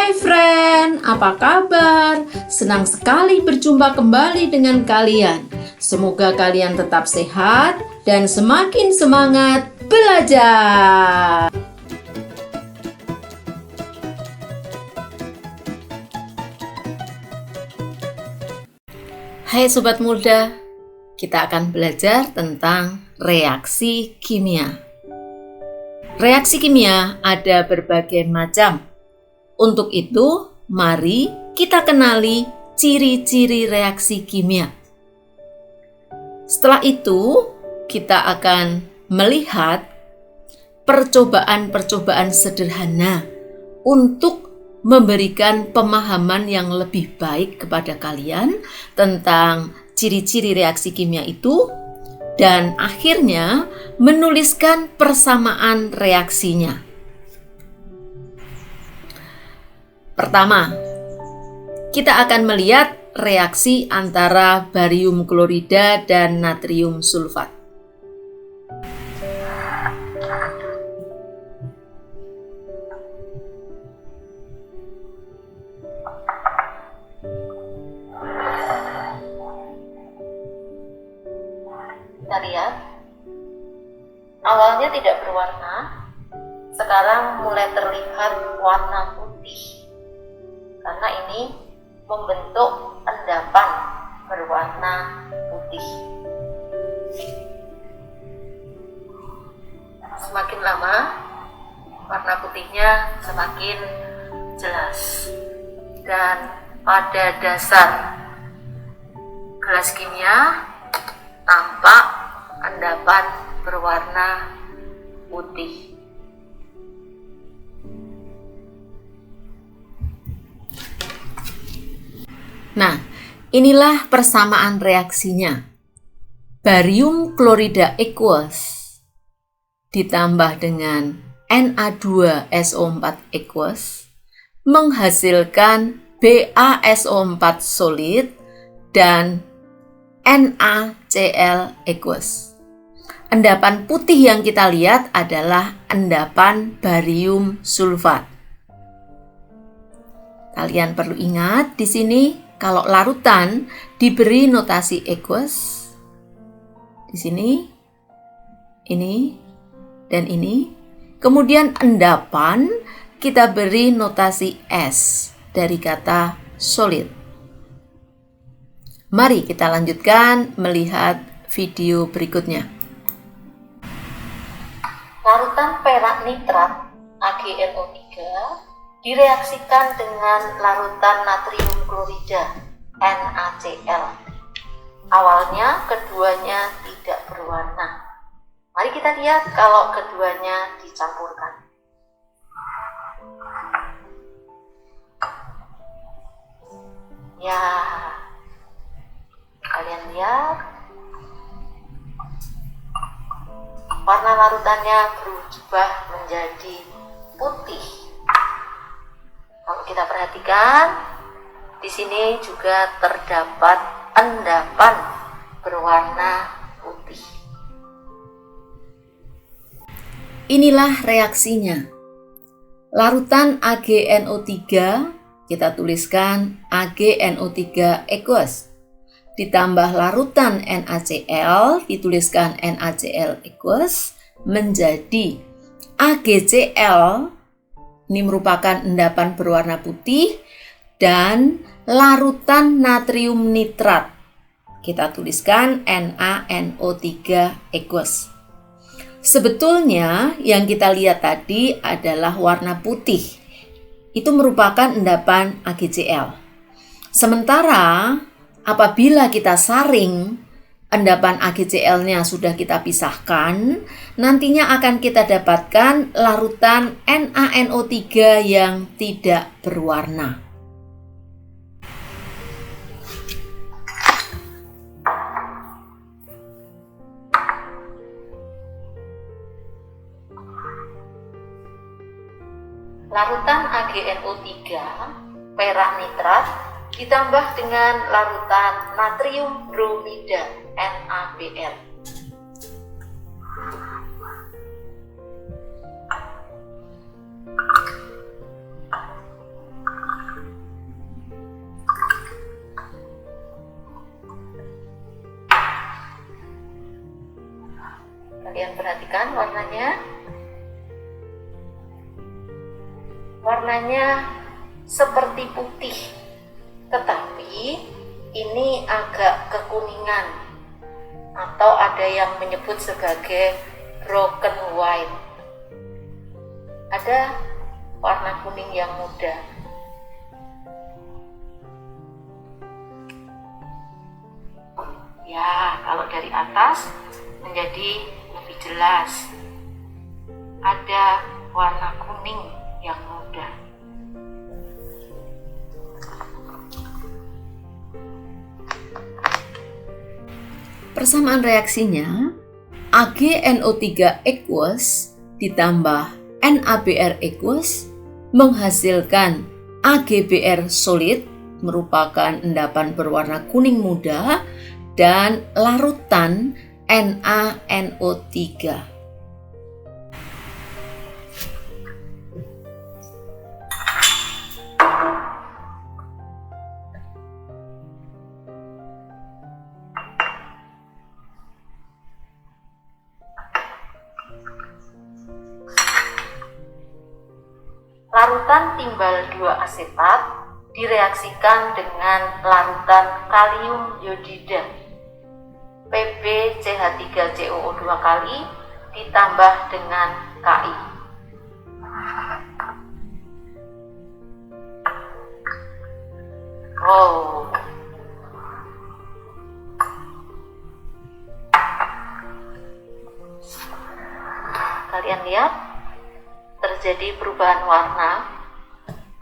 Hai friend, apa kabar? Senang sekali berjumpa kembali dengan kalian. Semoga kalian tetap sehat dan semakin semangat belajar. Hai sobat muda, kita akan belajar tentang reaksi kimia. Reaksi kimia ada berbagai macam. Untuk itu, mari kita kenali ciri-ciri reaksi kimia. Setelah itu, kita akan melihat percobaan-percobaan sederhana untuk memberikan pemahaman yang lebih baik kepada kalian tentang ciri-ciri reaksi kimia itu, dan akhirnya menuliskan persamaan reaksinya. Pertama, kita akan melihat reaksi antara barium klorida dan natrium sulfat. Kita lihat, awalnya tidak berwarna, sekarang mulai terlihat warna putih. Karena ini membentuk endapan berwarna putih. Semakin lama, warna putihnya semakin jelas. Dan pada dasar gelas kimia tampak endapan berwarna putih. Nah, inilah persamaan reaksinya. Barium klorida aqueous ditambah dengan Na2SO4 aqueous menghasilkan BaSO4 solid dan NaCl aqueous. Endapan putih yang kita lihat adalah endapan barium sulfat. Kalian perlu ingat di sini kalau larutan diberi notasi aqueous. Di sini, ini, dan ini. Kemudian endapan kita beri notasi S dari kata solid. Mari kita lanjutkan melihat video berikutnya. Larutan perak nitrat AgNO3 direaksikan dengan larutan natrium klorida NaCl. Awalnya keduanya tidak berwarna. Mari kita lihat kalau keduanya dicampurkan. Ya, kalian lihat warna larutannya berubah menjadi putih. Kalau kita perhatikan, di sini juga terdapat endapan berwarna putih. Inilah reaksinya. Larutan AgNO3 kita tuliskan AgNO3 aqueous. Ditambah larutan NaCl dituliskan NaCl aqueous menjadi AgCl. Ini merupakan endapan berwarna putih dan larutan natrium nitrat. Kita tuliskan NaNO3 aqueous. Sebetulnya yang kita lihat tadi adalah warna putih. Itu merupakan endapan AgCl. Sementara apabila kita saring, endapan AgCl-nya sudah kita pisahkan, nantinya akan kita dapatkan larutan NaNO3 yang tidak berwarna. Larutan AgNO3 perak nitrat ditambah dengan larutan natrium bromida NaBr. Perhatikan warnanya. Warnanya seperti putih, tetapi ini agak kekuningan, atau ada yang menyebut sebagai broken white. Ada warna kuning yang muda. Ya, kalau dari atas menjadi lebih jelas. Ada warna kuning yang muda. Persamaan reaksinya, AgNO3 aqueous ditambah NaBr aqueous menghasilkan AgBr solid, merupakan endapan berwarna kuning muda, dan larutan NaNO3. Larutan timbal 2 asetat direaksikan dengan larutan kalium iodida PbCH3COO2 kali ditambah dengan Ki. Wow. Kalian lihat terjadi perubahan warna.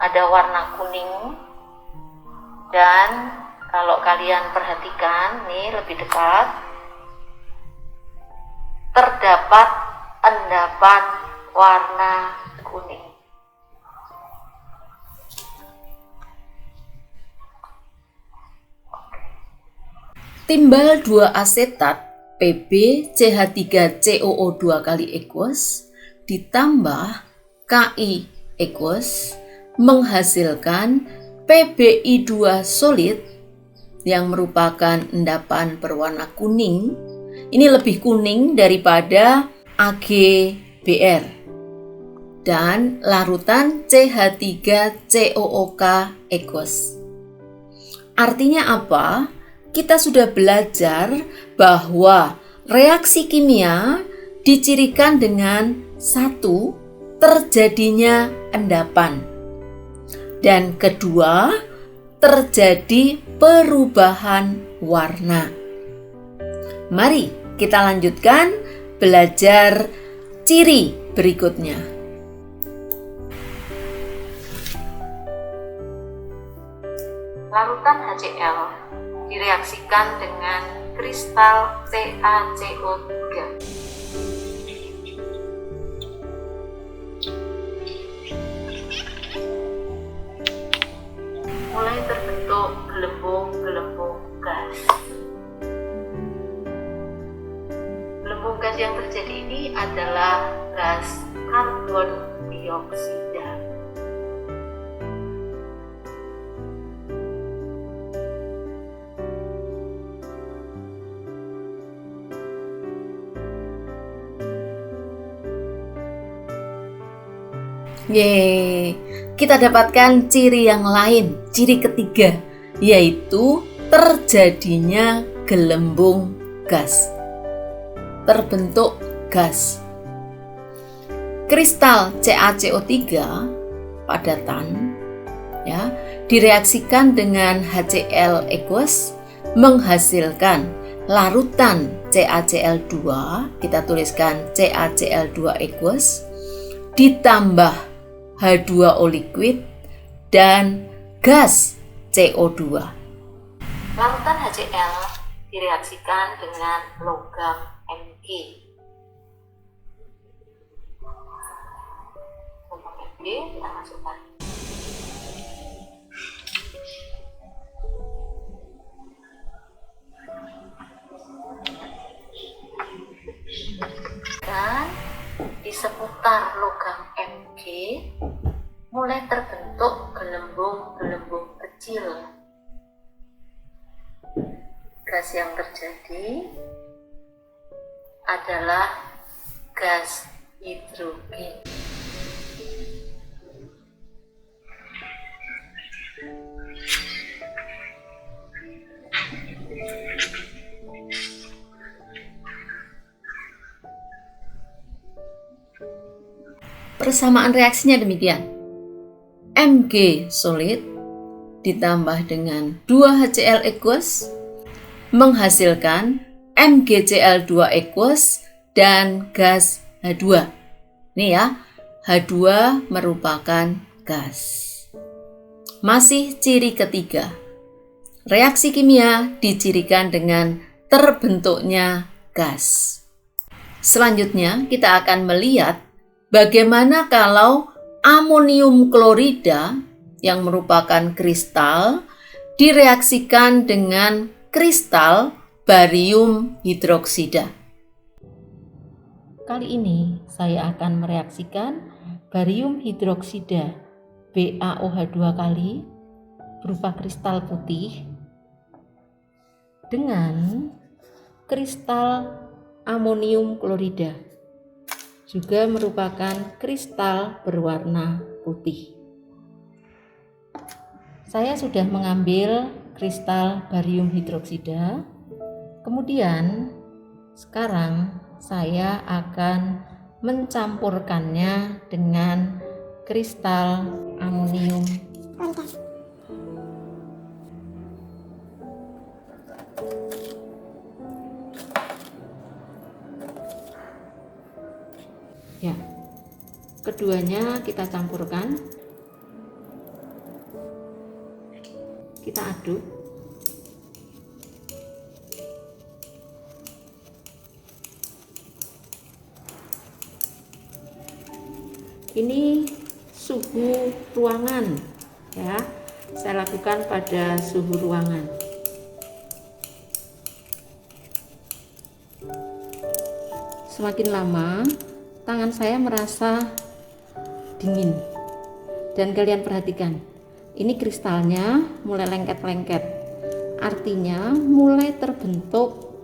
Ada warna kuning, dan kalau kalian perhatikan nih lebih dekat, terdapat endapan warna kuning. Timbal 2 asetat PbCH3COO2 kali aqueous ditambah Ki aqueous menghasilkan PbI2 solid yang merupakan endapan berwarna kuning. Ini lebih kuning daripada AgBr dan larutan CH3COOK aqueous. Artinya apa? Kita sudah belajar bahwa reaksi kimia dicirikan dengan satu, terjadinya endapan, dan kedua, terjadi perubahan warna. Mari kita lanjutkan belajar ciri berikutnya. Larutan HCl direaksikan dengan kristal CaCO3. Mulai terbentuk gelembung-gelembung gas. Gelembung gas yang terjadi ini adalah gas karbon dioksida. Yeay, kita dapatkan ciri yang lain, ciri ketiga, yaitu terjadinya gelembung gas. Terbentuk gas. Kristal CaCO3 padatan ya, direaksikan dengan HCl aqueous menghasilkan larutan CaCl2, kita tuliskan CaCl2 aqueous ditambah H2O liquid dan gas CO2. Larutan HCl direaksikan dengan logam Mg. Logam Mg kita masukkan. Dan di seputar logam Mg mulai terbentuk gelembung-gelembung kecil. Gas yang terjadi adalah gas hidrogen. Persamaan reaksinya demikian. Mg solid ditambah dengan 2HCl aqueous menghasilkan MgCl2 aqueous dan gas H2. Nih ya, H2 merupakan gas. Masih ciri ketiga. Reaksi kimia dicirikan dengan terbentuknya gas. Selanjutnya kita akan melihat bagaimana kalau amonium klorida yang merupakan kristal direaksikan dengan kristal barium hidroksida. Kali ini saya akan mereaksikan barium hidroksida BaOH2 kali berupa kristal putih dengan kristal amonium klorida, juga merupakan kristal berwarna putih. Saya sudah mengambil kristal barium hidroksida, kemudian sekarang saya akan mencampurkannya dengan kristal amonium klorida. Ya, keduanya kita campurkan. Kita aduk. Ini suhu ruangan ya. Saya lakukan pada suhu ruangan. Semakin lama tangan saya merasa dingin. Dan kalian perhatikan, ini kristalnya mulai lengket-lengket, artinya mulai terbentuk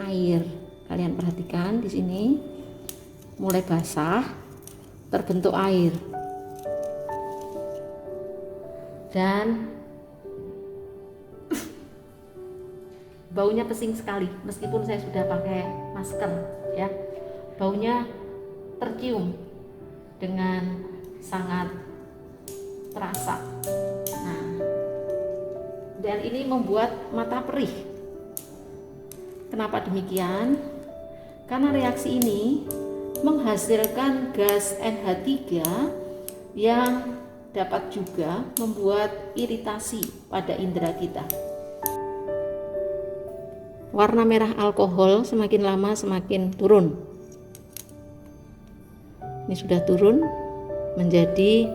air. Kalian perhatikan di sini, mulai basah, terbentuk air. Dan baunya pesing sekali, meskipun saya sudah pakai masker, ya. Baunya tercium dengan sangat terasa. Nah, dan ini membuat mata perih. Kenapa demikian? Karena reaksi ini menghasilkan gas NH3 yang dapat juga membuat iritasi pada indera kita. Warna merah alkohol semakin lama semakin turun. Ini sudah turun menjadi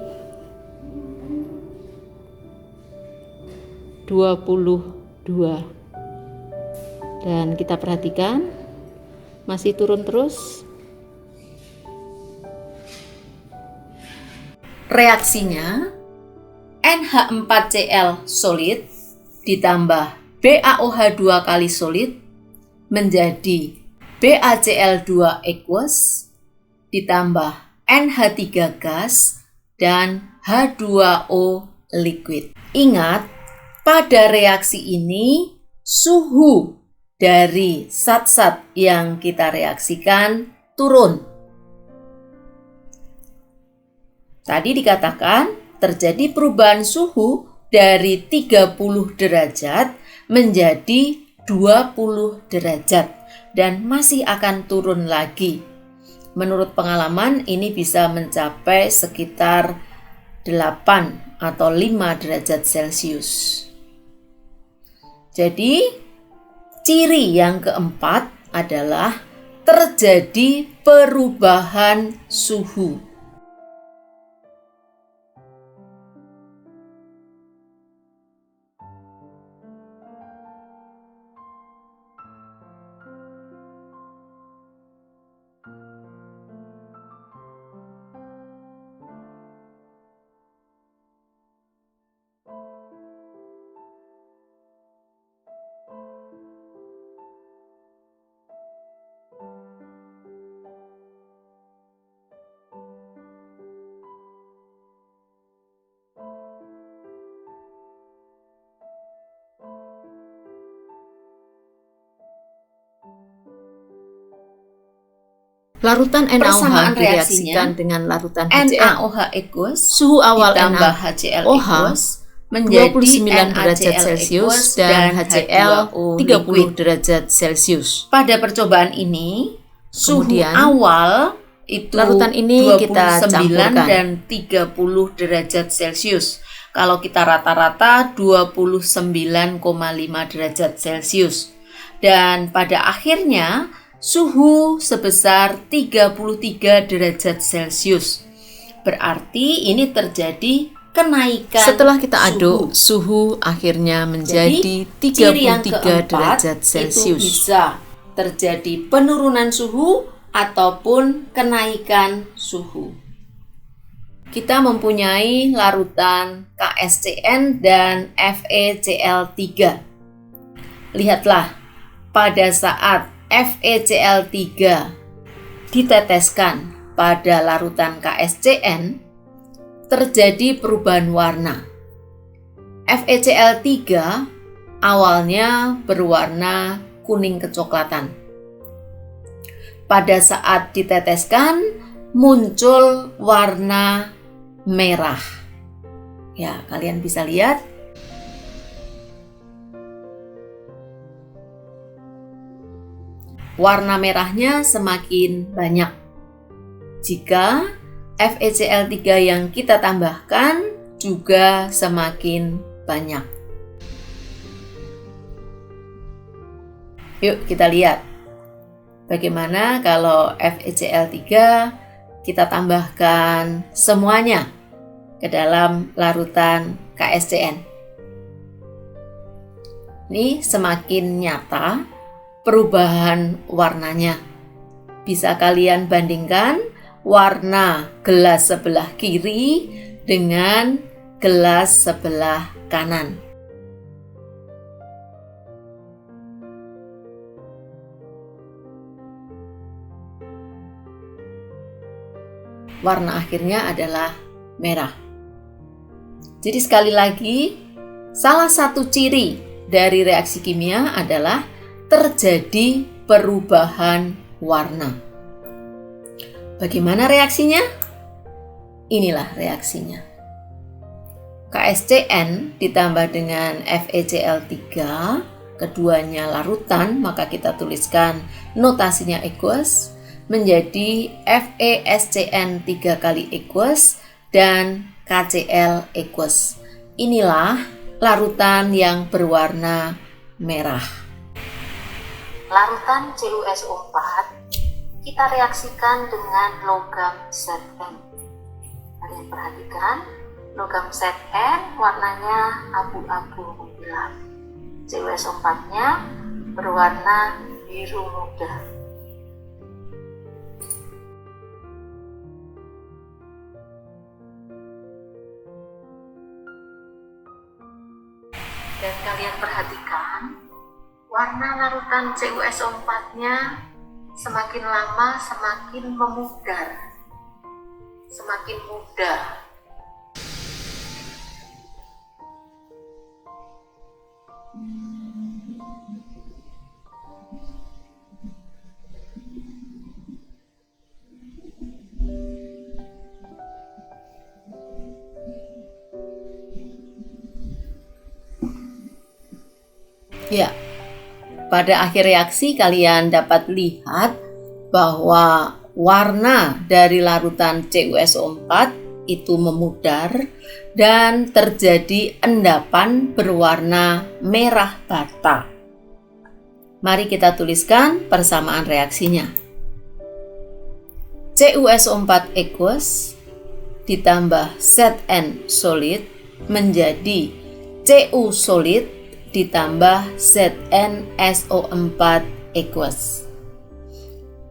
22. Dan kita perhatikan masih turun terus. Reaksinya NH4Cl solid ditambah BaOH2 kali solid menjadi BaCl2 aqueous ditambah NH3 gas dan H2O liquid. Ingat, pada reaksi ini suhu dari zat-zat yang kita reaksikan turun. Tadi dikatakan terjadi perubahan suhu dari 30 derajat menjadi 20 derajat dan masih akan turun lagi. Menurut pengalaman ini bisa mencapai sekitar 8 atau 5 derajat Celcius. Jadi, ciri yang keempat adalah terjadi perubahan suhu. Larutan Persamaan NaOH reaksinya, direaksikan dengan larutan HCl. NaOH equals Suhu awal ditambah HCl NaOH equals menjadi 29 derajat Celcius dan HCl 30 derajat Celcius. Pada percobaan ini, Kemudian, suhu awal itu larutan ini kita 29 campurkan. dan 30 derajat Celcius. Kalau kita rata-rata 29,5 derajat Celcius. Dan pada akhirnya suhu sebesar 33 derajat Celcius. Berarti ini terjadi kenaikan setelah kita aduk, suhu akhirnya menjadi 33 derajat Celcius. Itu bisa terjadi penurunan suhu ataupun kenaikan suhu. Kita mempunyai larutan KSCN dan FeCl3. Lihatlah, pada saat FeCl3 diteteskan pada larutan KSCN, terjadi perubahan warna. FeCl3 awalnya berwarna kuning kecoklatan. Pada saat diteteskan, muncul warna merah. Ya, kalian bisa lihat. Warna merahnya semakin banyak. Jika FeCl3 yang kita tambahkan juga semakin banyak. Yuk kita lihat bagaimana kalau FeCl3 kita tambahkan semuanya ke dalam larutan KSCN. Ini semakin nyata perubahan warnanya. Bisa kalian bandingkan warna gelas sebelah kiri dengan gelas sebelah kanan. Warna akhirnya adalah merah. Jadi sekali lagi, salah satu ciri dari reaksi kimia adalah terjadi perubahan warna. Bagaimana reaksinya? Inilah reaksinya. KSCN ditambah dengan FeCl3, keduanya larutan, maka kita tuliskan notasinya aqueous, menjadi FeSCN 3 kali aqueous dan KCl aqueous. Inilah larutan yang berwarna merah. Larutan CuSO4 kita reaksikan dengan logam Zn. Kalian perhatikan, logam Zn warnanya abu-abu gelap. CuSO4-nya berwarna biru muda. Dan kalian perhatikan, warna larutan CuSO4-nya semakin lama semakin memudar, semakin muda. Ya, pada akhir reaksi kalian dapat lihat bahwa warna dari larutan CuSO4 itu memudar dan terjadi endapan berwarna merah bata. Mari kita tuliskan persamaan reaksinya. CuSO4 aqueous ditambah Zn solid menjadi Cu solid ditambah ZnSO4 aqueous.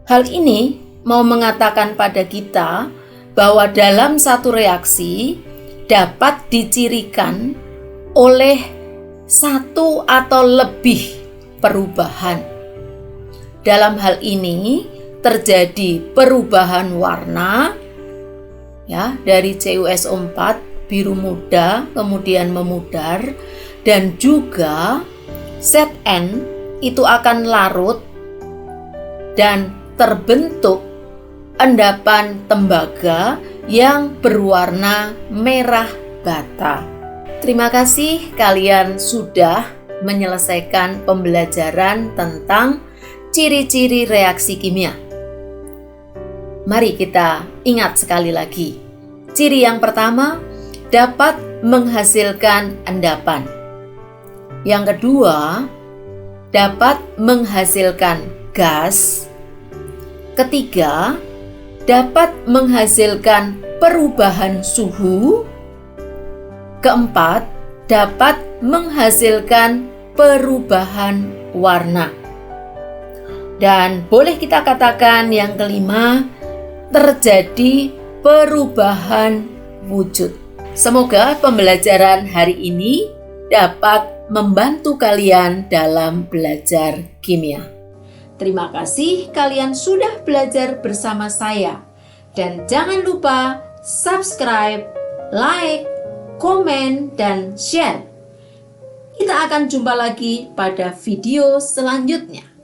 Hal ini mau mengatakan pada kita bahwa dalam satu reaksi dapat dicirikan oleh satu atau lebih perubahan. Dalam hal ini terjadi perubahan warna ya, dari CuSO4 biru muda kemudian memudar, dan juga Zn itu akan larut dan terbentuk endapan tembaga yang berwarna merah bata. Terima kasih kalian sudah menyelesaikan pembelajaran tentang ciri-ciri reaksi kimia. Mari kita ingat sekali lagi. Ciri yang pertama, dapat menghasilkan endapan. Yang kedua, dapat menghasilkan gas. Ketiga, dapat menghasilkan perubahan suhu. Keempat, dapat menghasilkan perubahan warna. Dan boleh kita katakan yang kelima, terjadi perubahan wujud. Semoga pembelajaran hari ini dapat membantu kalian dalam belajar kimia. Terima kasih kalian sudah belajar bersama saya. Dan jangan lupa subscribe, like, komen, dan share. Kita akan jumpa lagi pada video selanjutnya.